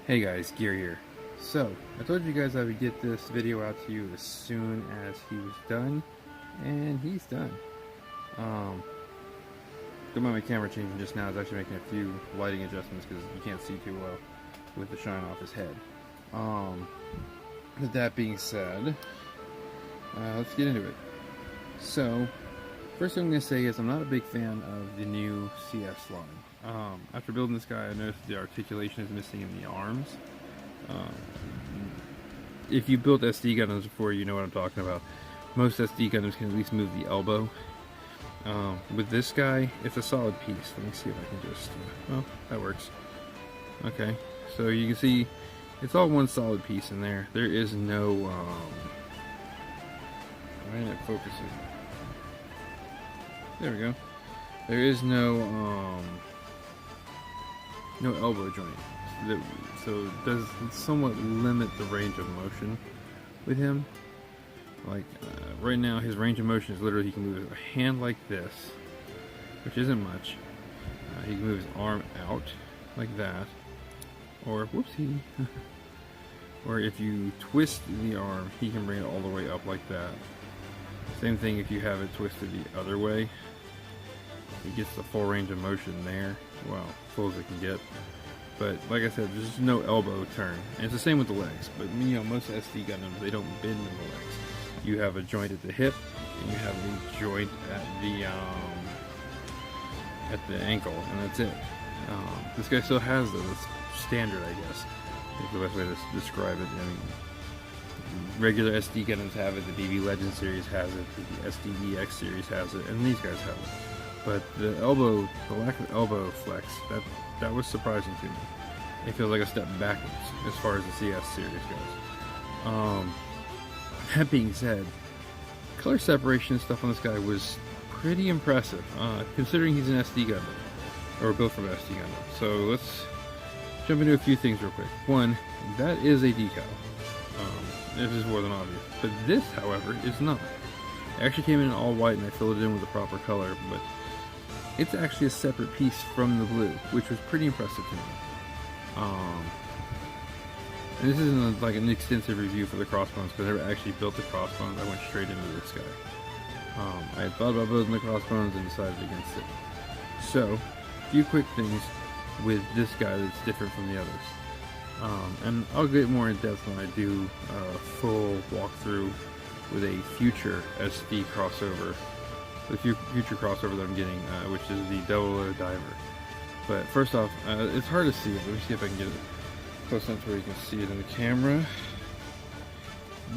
Hey guys, Gear here. So, I told you guys I would get this video out to you as soon as he was done, and he's done. Don't mind my camera changing just now. It's actually making a few lighting adjustments because you can't see too well with the shine off his head. With that being said, let's get into it. So, first thing I'm going to say is I'm not a big fan of the new CS line. After building this guy, I noticed the articulation is missing in the arms. If you built SD Gundams before, you know what I'm talking about. Most SD Gundams can at least move the elbow. With this guy, it's a solid piece. Let me see if I can just... well, that works. Okay, so you can see it's all one solid piece in there. There is no... why didn't it focus it? There we go. There is no no elbow joint, so it does somewhat limit the range of motion with him. Like right now, his range of motion is literally he can move his hand like this, which isn't much. He can move his arm out like that, or whoopsie, or if you twist the arm, he can bring it all the way up like that. Same thing if you have it twisted the other way. It gets the full range of motion there. Well, full as it can get. But like I said, there's just no elbow turn. And it's the same with the legs. But you know, most SD Gundams, they don't bend in the legs. You have a joint at the hip, and you have a joint at the ankle, and that's it. This guy still has those. It's standard, I guess. Is the best way to describe it. I mean, regular SD Gundams have it, the BB Legend series has it, the SDEX series has it, and these guys have it. But the lack of elbow flex, that was surprising to me. It feels like a step backwards as far as the CS series goes. That being said, color separation and stuff on this guy was pretty impressive, considering he's an SD Gundam, or built from SD Gundam. So let's jump into a few things real quick. One, that is a decal. This is more than obvious. But this, however, is not. It actually came in all white and I filled it in with the proper color, but it's actually a separate piece from the blue, which was pretty impressive to me. And this isn't like an extensive review for the Crossbones, because I never actually built the Crossbones. I went straight into this guy. I had thought about building the Crossbones and decided against it. So, a few quick things with this guy that's different from the others. And I'll get more in depth when I do a full walkthrough with a future SD crossover. The future crossover that I'm getting, which is the Double O Diver. But first off, it's hard to see it. Let me see if I can get it close enough to where you can see it in the camera.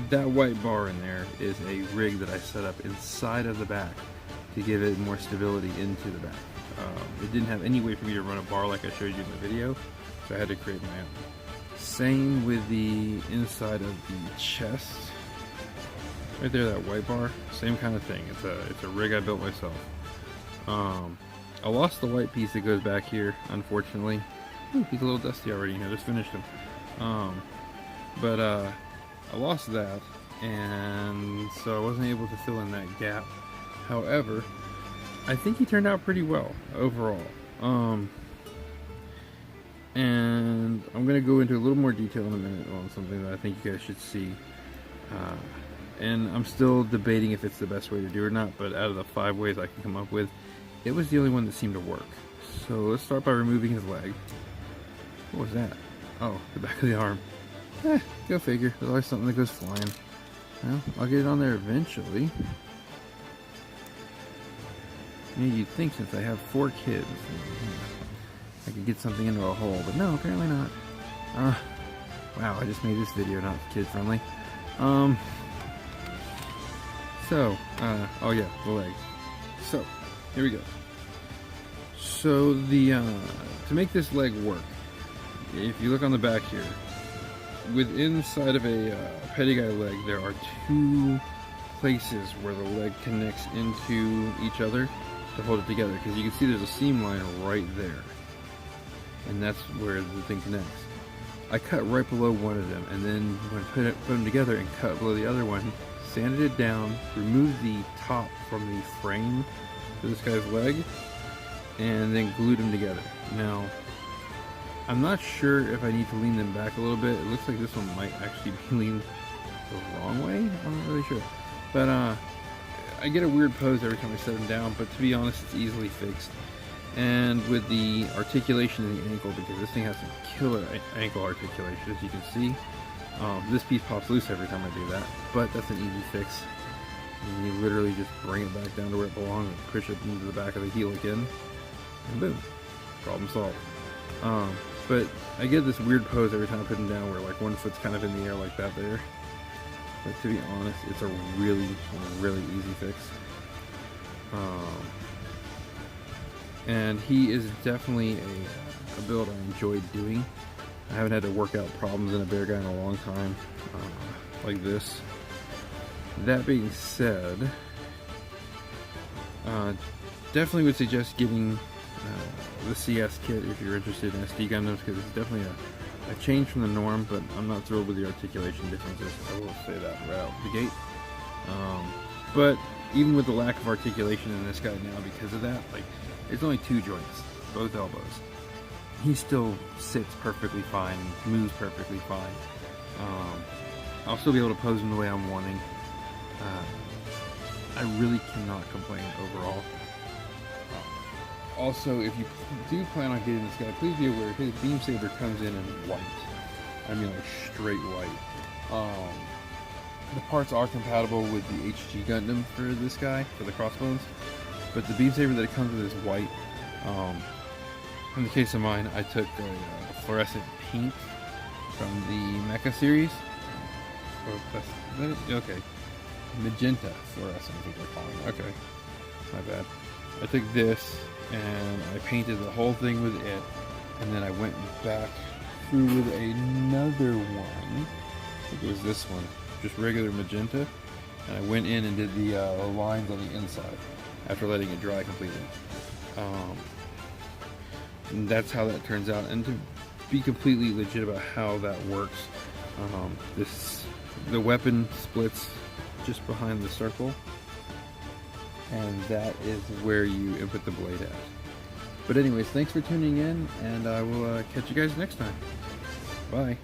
That white bar in there is a rig that I set up inside of the back to give it more stability into the back. It didn't have any way for me to run a bar like I showed you in the video, so I had to create my own. Same with the inside of the chest. Right there, that white bar, same kind of thing. It's a rig I built myself. I lost the white piece that goes back here, unfortunately. Ooh, he's a little dusty already. I just finished him. But I lost that, and so I wasn't able to fill in that gap. However, I think he turned out pretty well overall. And I'm going to go into a little more detail in a minute on something that I think you guys should see. And I'm still debating if it's the best way to do it or not, but out of the 5 ways I can come up with, it was the only one that seemed to work. So let's start by removing his leg. What was that? Oh, the back of the arm. Go figure. There's always something that goes flying. Well, I'll get it on there eventually. You know, you'd think since I have 4 kids, I could get something into a hole, but no, apparently not. Wow, I just made this video not kid friendly. Oh yeah, the leg. So, here we go. So to make this leg work, if you look on the back here, inside of a petty guy leg, there are 2 places where the leg connects into each other to hold it together, because you can see there's a seam line right there, and that's where the thing connects. I cut right below one of them, and then when I put them together and cut below the other one, sanded it down, removed the top from the frame for this guy's leg, and then glued them together. Now, I'm not sure if I need to lean them back a little bit. It looks like this one might actually be leaned the wrong way. I'm not really sure. But I get a weird pose every time I set them down, but to be honest, it's easily fixed. And with the articulation in the ankle, because this thing has some killer ankle articulation, as you can see, this piece pops loose every time I do that, but that's an easy fix. And you literally just bring it back down to where it belongs and push it into the back of the heel again, and boom, problem solved. But I get this weird pose every time I put them down where like one foot's kind of in the air like that there. But to be honest, it's a really, really easy fix. And he is definitely a build I enjoyed doing. I haven't had to work out problems in a bear guy in a long time, like this. That being said, definitely would suggest getting the CS kit if you're interested in SD Gundams, because it's definitely a change from the norm, but I'm not thrilled with the articulation differences. I will say that right out the gate. But even with the lack of articulation in this guy now, because of that, like, it's only 2 joints, both elbows. He still sits perfectly fine, moves perfectly fine. I'll still be able to pose him the way I'm wanting. I really cannot complain overall. Also, if you do plan on getting this guy, please be aware his beam saber comes in white. I mean, like straight white. The parts are compatible with the HG Gundam for this guy, for the Crossbones, but the beam saber that it comes with is white. In the case of mine, I took a fluorescent pink from the Mecha series. Okay. Magenta fluorescent is what they're calling it. Okay. My bad. I took this and I painted the whole thing with it, and then I went back through with another one. I think it was this one, just regular magenta, and I went in and did the lines on the inside after letting it dry completely. And that's how that turns out. And to be completely legit about how that works, the weapon splits just behind the circle, and that is where you input the blade at. But anyways, thanks for tuning in, and I will catch you guys next time. Bye.